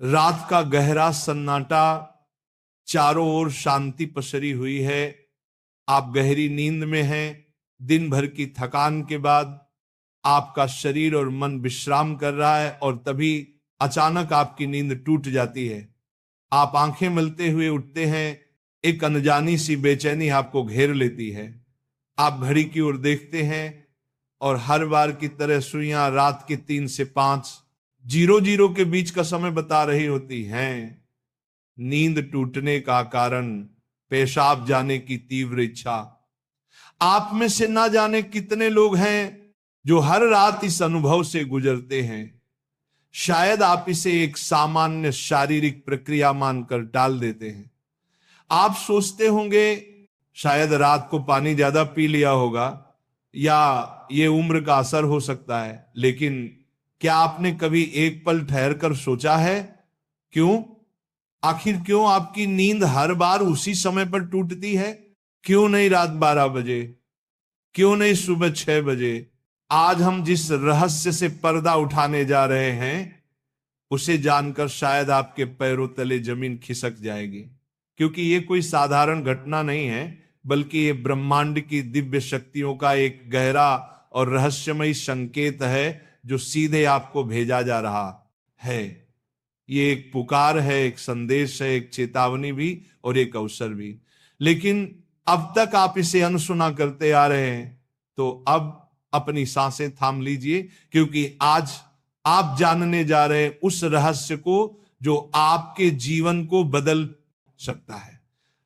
रात का गहरा सन्नाटा, चारों ओर शांति पसरी हुई है। आप गहरी नींद में हैं। दिन भर की थकान के बाद आपका शरीर और मन विश्राम कर रहा है और तभी अचानक आपकी नींद टूट जाती है। आप आंखें मलते हुए उठते हैं। एक अनजानी सी बेचैनी आपको घेर लेती है। आप घड़ी की ओर देखते हैं और हर बार की तरह सुइयां रात के 3 से 5 00 के बीच का समय बता रही होती हैं। नींद टूटने का कारण पेशाब जाने की तीव्र इच्छा। आप में से ना जाने कितने लोग हैं जो हर रात इस अनुभव से गुजरते हैं। शायद आप इसे एक सामान्य शारीरिक प्रक्रिया मानकर टाल देते हैं। आप सोचते होंगे शायद रात को पानी ज्यादा पी लिया होगा या ये उम्र का असर हो सकता है, लेकिन क्या आपने कभी एक पल ठहर कर सोचा है क्यों? आखिर क्यों आपकी नींद हर बार उसी समय पर टूटती है? क्यों नहीं रात 12 बजे? क्यों नहीं सुबह 6 बजे? आज हम जिस रहस्य से पर्दा उठाने जा रहे हैं उसे जानकर शायद आपके पैरों तले जमीन खिसक जाएगी, क्योंकि ये कोई साधारण घटना नहीं है, बल्कि ये ब्रह्मांड की दिव्य शक्तियों का एक गहरा और रहस्यमयी संकेत है जो सीधे आपको भेजा जा रहा है। ये एक पुकार है, एक संदेश है, एक चेतावनी भी और एक अवसर भी। लेकिन अब तक आप इसे अनसुना करते आ रहे हैं, तो अब अपनी सांसें थाम लीजिए, क्योंकि आज आप जानने जा रहे हैं उस रहस्य को जो आपके जीवन को बदल सकता है।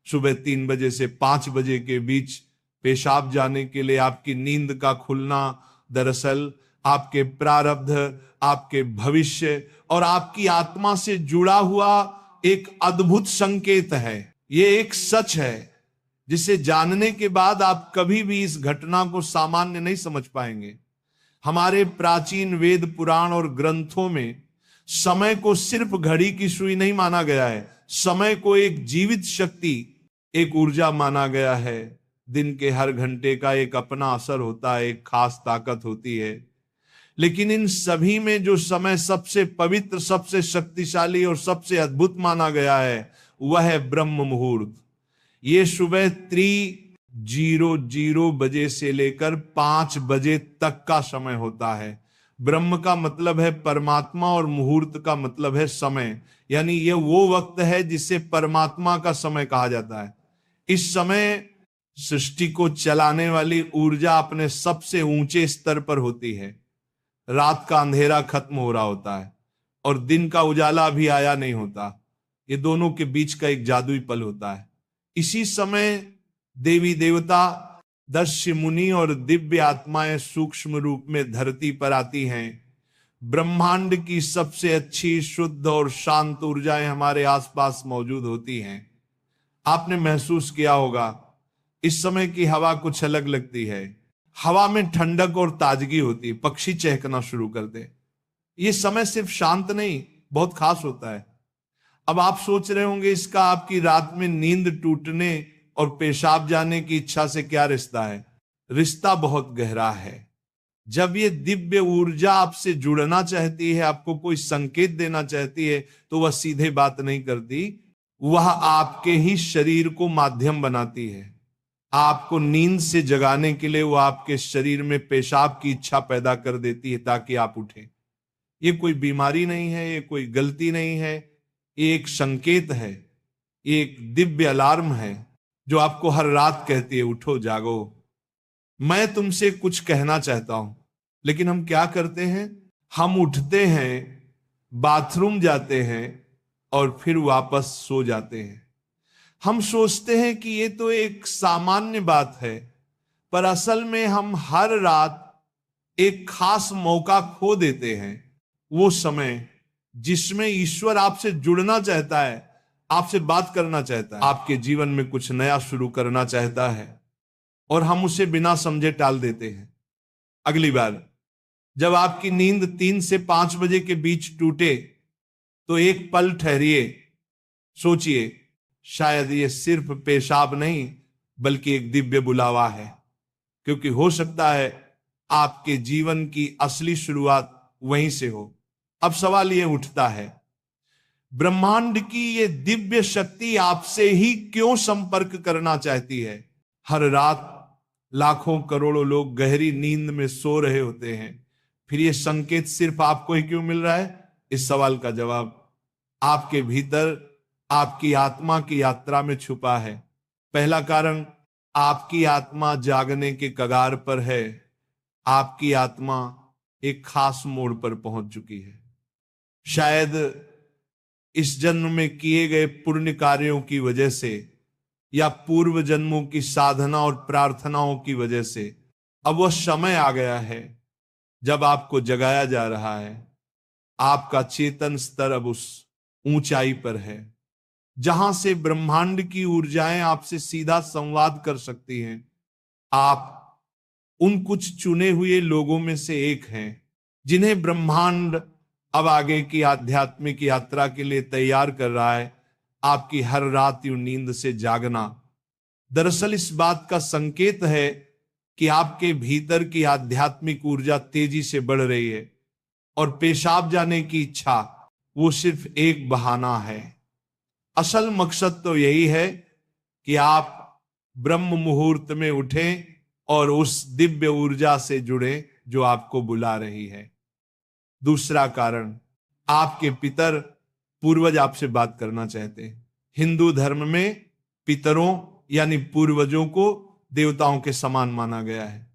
सुबह 3 बजे से 5 बजे के बीच पेशाब जाने के लिए आपकी नींद का खुलना दरअसल आपके प्रारब्ध, आपके भविष्य और आपकी आत्मा से जुड़ा हुआ एक अद्भुत संकेत है। ये एक सच है जिसे जानने के बाद आप कभी भी इस घटना को सामान्य नहीं समझ पाएंगे। हमारे प्राचीन वेद पुराण और ग्रंथों में समय को सिर्फ घड़ी की सुई नहीं माना गया है। समय को एक जीवित शक्ति, एक ऊर्जा माना गया है। दिन के हर घंटे का एक अपना असर होता है, एक खास ताकत होती है। लेकिन इन सभी में जो समय सबसे पवित्र, सबसे शक्तिशाली और सबसे अद्भुत माना गया है वह है ब्रह्म मुहूर्त। ये सुबह 3:00 से लेकर 5 बजे तक का समय होता है। ब्रह्म का मतलब है परमात्मा और मुहूर्त का मतलब है समय, यानी ये वो वक्त है जिसे परमात्मा का समय कहा जाता है। इस समय सृष्टि को चलाने वाली ऊर्जा अपने सबसे ऊंचे स्तर पर होती है। रात का अंधेरा खत्म हो रहा होता है और दिन का उजाला अभी आया नहीं होता। ये दोनों के बीच का एक जादुई पल होता है। इसी समय देवी देवता, दस्यु मुनि और दिव्य आत्माएं सूक्ष्म रूप में धरती पर आती हैं। ब्रह्मांड की सबसे अच्छी, शुद्ध और शांत ऊर्जाएं हमारे आसपास मौजूद होती हैं। आपने महसूस किया होगा इस समय की हवा कुछ अलग लगती है। हवा में ठंडक और ताजगी होती है, पक्षी चहकना शुरू करते। ये समय सिर्फ शांत नहीं, बहुत खास होता है। अब आप सोच रहे होंगे इसका आपकी रात में नींद टूटने और पेशाब जाने की इच्छा से क्या रिश्ता है? रिश्ता बहुत गहरा है। जब ये दिव्य ऊर्जा आपसे जुड़ना चाहती है, आपको कोई संकेत देना चाहती है, तो वह सीधे बात नहीं करती, वह आपके ही शरीर को माध्यम बनाती है। आपको नींद से जगाने के लिए वो आपके शरीर में पेशाब की इच्छा पैदा कर देती है ताकि आप उठें। ये कोई बीमारी नहीं है, ये कोई गलती नहीं है, ये एक संकेत है, ये एक दिव्य अलार्म है जो आपको हर रात कहती है उठो, जागो, मैं तुमसे कुछ कहना चाहता हूं। लेकिन हम क्या करते हैं? हम उठते हैं, बाथरूम जाते हैं और फिर वापस सो जाते हैं। हम सोचते हैं कि ये तो एक सामान्य बात है, पर असल में हम हर रात एक खास मौका खो देते हैं। वो समय जिसमें ईश्वर आपसे जुड़ना चाहता है, आपसे बात करना चाहता है, आपके जीवन में कुछ नया शुरू करना चाहता है, और हम उसे बिना समझे टाल देते हैं। अगली बार जब आपकी नींद 3 से 5 बजे के बीच टूटे तो एक पल ठहरिए, सोचिए, शायद ये सिर्फ पेशाब नहीं बल्कि एक दिव्य बुलावा है, क्योंकि हो सकता है आपके जीवन की असली शुरुआत वहीं से हो। अब सवाल ये उठता है, ब्रह्मांड की ये दिव्य शक्ति आपसे ही क्यों संपर्क करना चाहती है? हर रात लाखों करोड़ों लोग गहरी नींद में सो रहे होते हैं, फिर ये संकेत सिर्फ आपको ही क्यों मिल रहा है? इस सवाल का जवाब आपके भीतर आपकी आत्मा की यात्रा में छुपा है। पहला कारण, आपकी आत्मा जागने के कगार पर है। आपकी आत्मा एक खास मोड़ पर पहुंच चुकी है। शायद इस जन्म में किए गए पुण्य कार्यों की वजह से या पूर्व जन्मों की साधना और प्रार्थनाओं की वजह से अब वह समय आ गया है जब आपको जगाया जा रहा है। आपका चेतन स्तर अब उस ऊंचाई पर है जहां से ब्रह्मांड की ऊर्जाएं आपसे सीधा संवाद कर सकती हैं। आप उन कुछ चुने हुए लोगों में से एक हैं जिन्हें ब्रह्मांड अब आगे की आध्यात्मिक यात्रा के लिए तैयार कर रहा है। आपकी हर रात यूं नींद से जागना दरअसल इस बात का संकेत है कि आपके भीतर की आध्यात्मिक ऊर्जा तेजी से बढ़ रही है और पेशाब जाने की इच्छा वो सिर्फ एक बहाना है। असल मकसद तो यही है कि आप ब्रह्म मुहूर्त में उठें और उस दिव्य ऊर्जा से जुड़े जो आपको बुला रही है। दूसरा कारण, आपके पितर पूर्वज आपसे बात करना चाहते हैं। हिंदू धर्म में पितरों यानी पूर्वजों को देवताओं के समान माना गया है।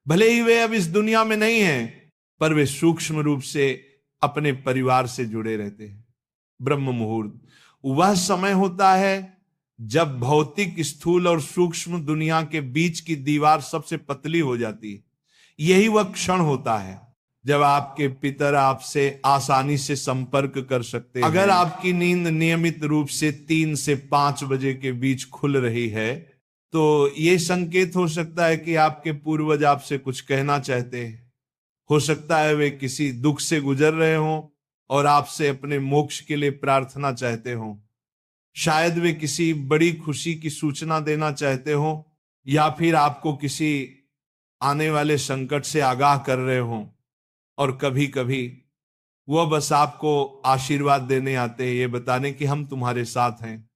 भले ही वे अब इस दुनिया में नहीं हैं, पर वे सूक्ष्म रूप से अपने परिवार से जुड़े रहते हैं। ब्रह्म मुहूर्त वह समय होता है जब भौतिक, स्थूल और सूक्ष्म दुनिया के बीच की दीवार सबसे पतली हो जाती है। यही वह क्षण होता है जब आपके पितर आपसे आसानी से संपर्क कर सकते हैं। अगर आपकी नींद नियमित रूप से 3 से 5 बजे के बीच खुल रही है तो यह संकेत हो सकता है कि आपके पूर्वज आपसे कुछ कहना चाहते हैं। हो सकता है वे किसी दुख से गुजर रहे हों और आपसे अपने मोक्ष के लिए प्रार्थना चाहते हों। शायद वे किसी बड़ी खुशी की सूचना देना चाहते हों या फिर आपको किसी आने वाले संकट से आगाह कर रहे हों। और कभी कभी वह बस आपको आशीर्वाद देने आते हैं, ये बताने कि हम तुम्हारे साथ हैं।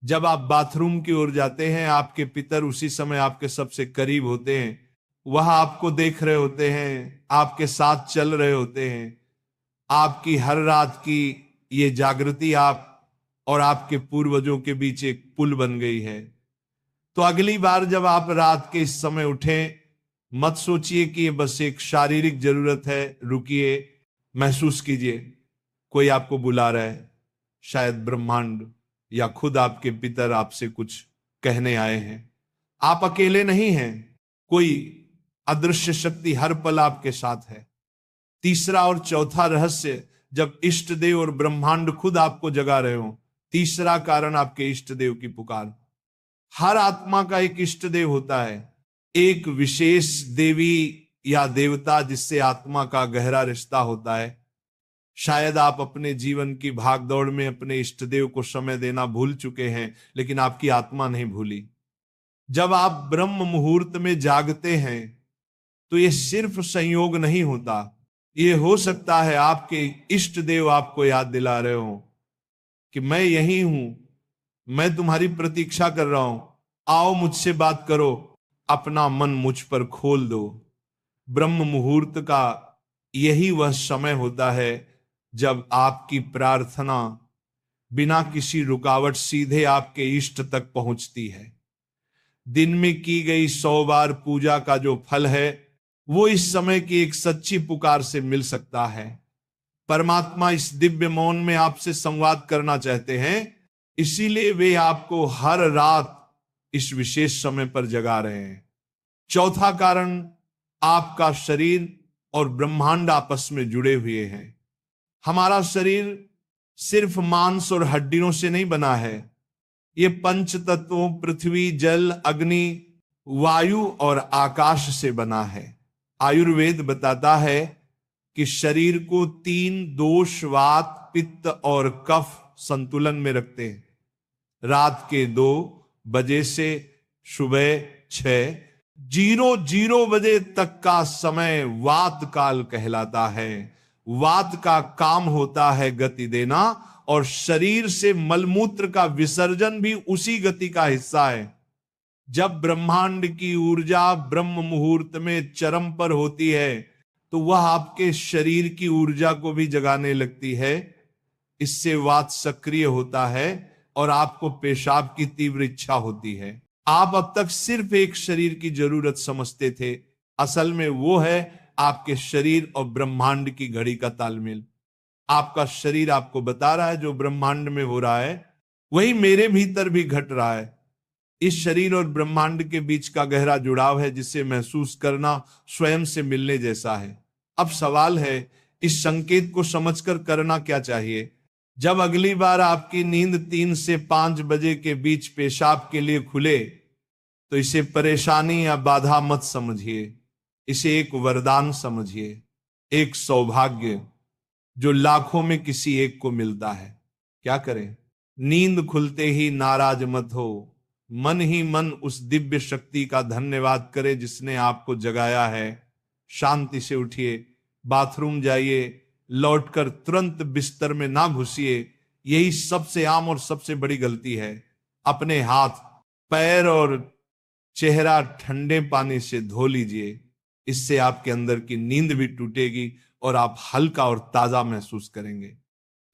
जब आप बाथरूम की ओर जाते हैं, आपके पितर उसी समय आपके सबसे करीब होते हैं। वह आपको देख रहे होते हैं, आपके साथ चल रहे होते हैं। आपकी हर रात की ये जागृति आप और आपके पूर्वजों के बीच एक पुल बन गई है। तो अगली बार जब आप रात के इस समय उठें, मत सोचिए कि ये बस एक शारीरिक जरूरत है। रुकिए, महसूस कीजिए कोई आपको बुला रहा है। शायद ब्रह्मांड या खुद आपके पितर आपसे कुछ कहने आए हैं। आप अकेले नहीं हैं, कोई अदृश्य शक्ति हर पल आपके साथ है। तीसरा और चौथा रहस्य, जब इष्ट देव और ब्रह्मांड खुद आपको जगा रहे हो। तीसरा कारण, आपके इष्ट देव की पुकार। हर आत्मा का एक इष्ट देव होता है, एक विशेष देवी या देवता जिससे आत्मा का गहरा रिश्ता होता है। शायद आप अपने जीवन की भागदौड़ में अपने इष्ट देव को समय देना भूल चुके हैं, लेकिन आपकी आत्मा नहीं भूली। जब आप ब्रह्म मुहूर्त में जागते हैं तो यह सिर्फ संयोग नहीं होता, यह हो सकता है आपके इष्ट देव आपको याद दिला रहे हो कि मैं यही हूं, मैं तुम्हारी प्रतीक्षा कर रहा हूं, आओ मुझसे बात करो, अपना मन मुझ पर खोल दो। ब्रह्म मुहूर्त का यही वह समय होता है जब आपकी प्रार्थना बिना किसी रुकावट सीधे आपके इष्ट तक पहुंचती है। दिन में की गई 100 बार पूजा का जो फल है वो इस समय की एक सच्ची पुकार से मिल सकता है। परमात्मा इस दिव्य मौन में आपसे संवाद करना चाहते हैं, इसीलिए वे आपको हर रात इस विशेष समय पर जगा रहे हैं। चौथा कारण, आपका शरीर और ब्रह्मांड आपस में जुड़े हुए हैं। हमारा शरीर सिर्फ मांस और हड्डियों से नहीं बना है, ये पंच तत्वों पृथ्वी, जल, अग्नि, वायु और आकाश से बना है। आयुर्वेद बताता है कि शरीर को 3 दोष, वात, पित्त और कफ संतुलन में रखते हैं। रात के 2 बजे से सुबह 6:00 बजे तक का समय वात काल कहलाता है। वात का काम होता है गति देना और शरीर से मलमूत्र का विसर्जन भी उसी गति का हिस्सा है। जब ब्रह्मांड की ऊर्जा ब्रह्म मुहूर्त में चरम पर होती है तो वह आपके शरीर की ऊर्जा को भी जगाने लगती है। इससे वात सक्रिय होता है और आपको पेशाब की तीव्र इच्छा होती है। आप अब तक सिर्फ एक शरीर की जरूरत समझते थे, असल में वो है आपके शरीर और ब्रह्मांड की घड़ी का तालमेल। आपका शरीर आपको बता रहा है जो ब्रह्मांड में हो रहा है वही मेरे भीतर भी घट रहा है। इस शरीर और ब्रह्मांड के बीच का गहरा जुड़ाव है जिसे महसूस करना स्वयं से मिलने जैसा है। अब सवाल है इस संकेत को समझकर करना क्या चाहिए। जब अगली बार आपकी नींद 3 से 5 बजे के बीच पेशाब के लिए खुले तो इसे परेशानी या बाधा मत समझिए, इसे एक वरदान समझिए, एक सौभाग्य जो लाखों में किसी एक को मिलता है। क्या करें? नींद खुलते ही नाराज मत हो, मन ही मन उस दिव्य शक्ति का धन्यवाद करें जिसने आपको जगाया है। शांति से उठिए, बाथरूम जाइए, लौटकर तुरंत बिस्तर में ना घुसिए। यही सबसे आम और सबसे बड़ी गलती है। अपने हाथ, पैर और चेहरा ठंडे पानी से धो लीजिए, इससे आपके अंदर की नींद भी टूटेगी और आप हल्का और ताजा महसूस करेंगे।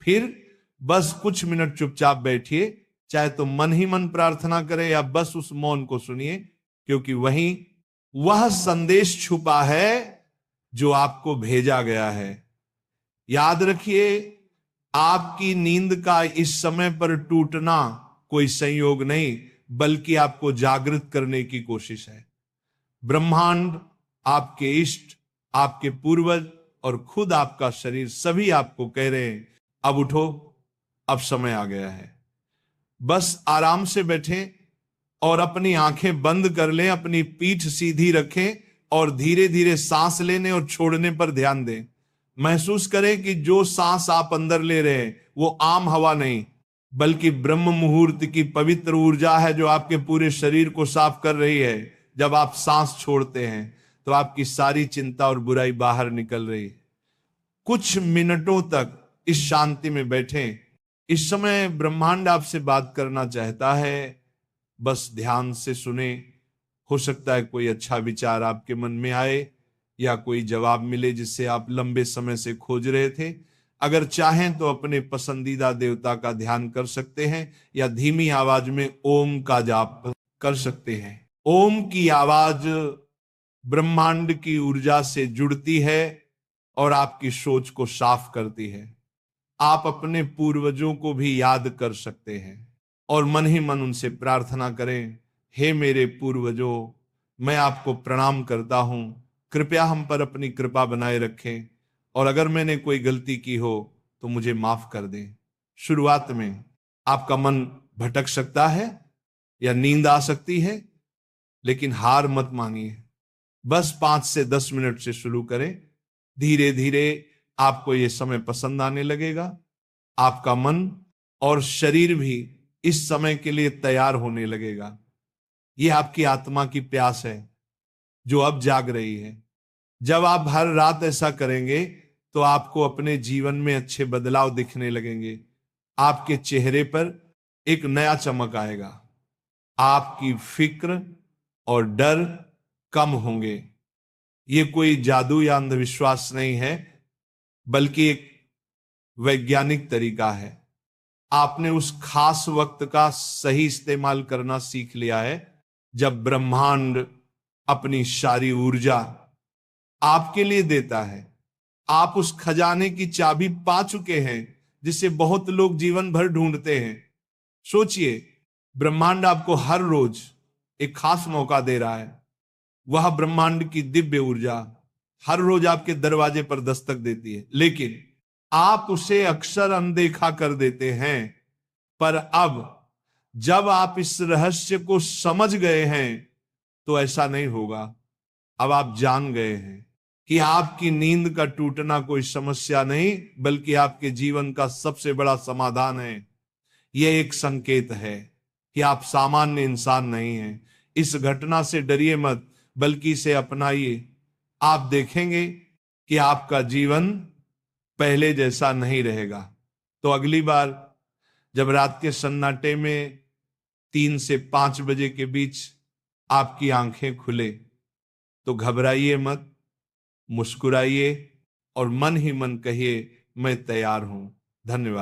फिर बस कुछ मिनट चुपचाप बैठिए, चाहे तो मन ही मन प्रार्थना करें या बस उस मौन को सुनिए, क्योंकि वहीं वह संदेश छुपा है जो आपको भेजा गया है। याद रखिए, आपकी नींद का इस समय पर टूटना कोई संयोग नहीं बल्कि आपको जागृत करने की कोशिश है। ब्रह्मांड, आपके इष्ट, आपके पूर्वज और खुद आपका शरीर सभी आपको कह रहे हैं अब उठो, अब समय आ गया है। बस आराम से बैठें और अपनी आंखें बंद कर लें, अपनी पीठ सीधी रखें और धीरे धीरे सांस लेने और छोड़ने पर ध्यान दें। महसूस करें कि जो सांस आप अंदर ले रहे हैं वो आम हवा नहीं बल्कि ब्रह्म मुहूर्त की पवित्र ऊर्जा है जो आपके पूरे शरीर को साफ कर रही है। जब आप सांस छोड़ते हैं तो आपकी सारी चिंता और बुराई बाहर निकल रही है। कुछ मिनटों तक इस शांति में बैठें। इस समय ब्रह्मांड आपसे बात करना चाहता है, बस ध्यान से सुने। हो सकता है कोई अच्छा विचार आपके मन में आए या कोई जवाब मिले जिसे आप लंबे समय से खोज रहे थे। अगर चाहें तो अपने पसंदीदा देवता का ध्यान कर सकते हैं या धीमी आवाज में ओम का जाप कर सकते हैं। ओम की आवाज ब्रह्मांड की ऊर्जा से जुड़ती है और आपकी सोच को साफ करती है। आप अपने पूर्वजों को भी याद कर सकते हैं और मन ही मन उनसे प्रार्थना करें, हे मेरे पूर्वजों, मैं आपको प्रणाम करता हूं, कृपया हम पर अपनी कृपा बनाए रखें और अगर मैंने कोई गलती की हो तो मुझे माफ कर दें। शुरुआत में आपका मन भटक सकता है या नींद आ सकती है, लेकिन हार मत मानिए। बस 5 से 10 मिनट से शुरू करें। धीरे धीरे आपको यह समय पसंद आने लगेगा। आपका मन और शरीर भी इस समय के लिए तैयार होने लगेगा। यह आपकी आत्मा की प्यास है जो अब जाग रही है। जब आप हर रात ऐसा करेंगे तो आपको अपने जीवन में अच्छे बदलाव दिखने लगेंगे। आपके चेहरे पर एक नया चमक आएगा। आपकी फिक्र और डर कम होंगे। ये कोई जादू या अंधविश्वास नहीं है बल्कि एक वैज्ञानिक तरीका है। आपने उस खास वक्त का सही इस्तेमाल करना सीख लिया है जब ब्रह्मांड अपनी सारी ऊर्जा आपके लिए देता है। आप उस खजाने की चाबी पा चुके हैं जिसे बहुत लोग जीवन भर ढूंढते हैं। सोचिए, ब्रह्मांड आपको हर रोज एक खास मौका दे रहा है। वह ब्रह्मांड की दिव्य ऊर्जा हर रोज आपके दरवाजे पर दस्तक देती है, लेकिन आप उसे अक्सर अनदेखा कर देते हैं। पर अब जब आप इस रहस्य को समझ गए हैं तो ऐसा नहीं होगा। अब आप जान गए हैं कि आपकी नींद का टूटना कोई समस्या नहीं बल्कि आपके जीवन का सबसे बड़ा समाधान है। यह एक संकेत है कि आप सामान्य इंसान नहीं हैं। इस घटना से डरिए मत बल्कि इसे अपनाइए। आप देखेंगे कि आपका जीवन पहले जैसा नहीं रहेगा। तो अगली बार जब रात के सन्नाटे में 3 से 5 बजे के बीच आपकी आंखें खुले तो घबराइए मत, मुस्कुराइए और मन ही मन कहिए मैं तैयार हूं। धन्यवाद।